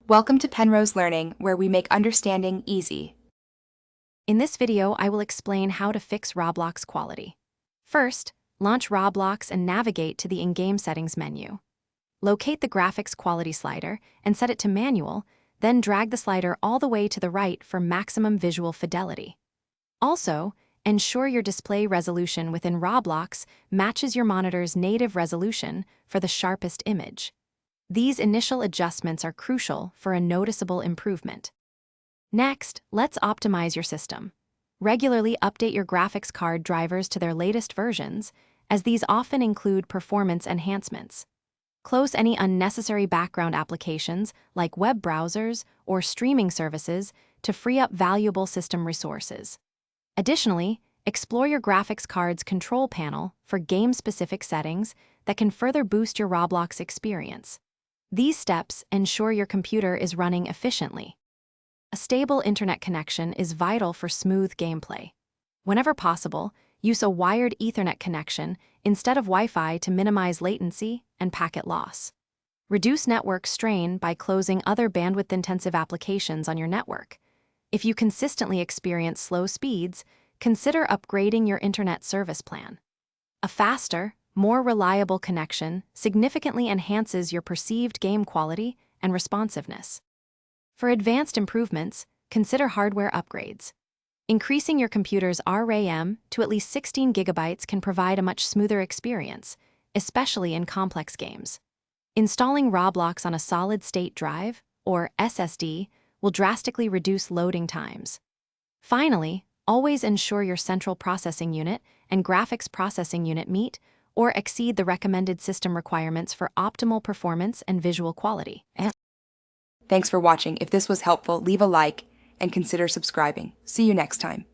Welcome to Penrose Learning, where we make understanding easy. In this video, I will explain how to fix Roblox quality. First, launch Roblox and navigate to the in-game settings menu. Locate the graphics quality slider and set it to manual, then drag the slider all the way to the right for maximum visual fidelity. Also, ensure your display resolution within Roblox matches your monitor's native resolution for the sharpest image. These initial adjustments are crucial for a noticeable improvement. Next, let's optimize your system. Regularly update your graphics card drivers to their latest versions, as these often include performance enhancements. Close any unnecessary background applications like web browsers or streaming services to free up valuable system resources. Additionally, explore your graphics card's control panel for game-specific settings that can further boost your Roblox experience. These steps ensure your computer is running efficiently. A stable internet connection is vital for smooth gameplay. Whenever possible, use a wired Ethernet connection instead of Wi-Fi to minimize latency and packet loss. Reduce network strain by closing other bandwidth-intensive applications on your network. If you consistently experience slow speeds, consider upgrading your internet service plan. A faster, more reliable connection significantly enhances your perceived game quality and responsiveness. For advanced improvements, consider hardware upgrades. Increasing your computer's RAM to at least 16 gigabytes can provide a much smoother experience, especially in complex games. Installing Roblox on a solid-state drive, or SSD, will drastically reduce loading times. Finally, always ensure your central processing unit and graphics processing unit meet or exceed the recommended system requirements for optimal performance and visual quality. Thanks for watching. If this was helpful, leave a like and consider subscribing. See you next time.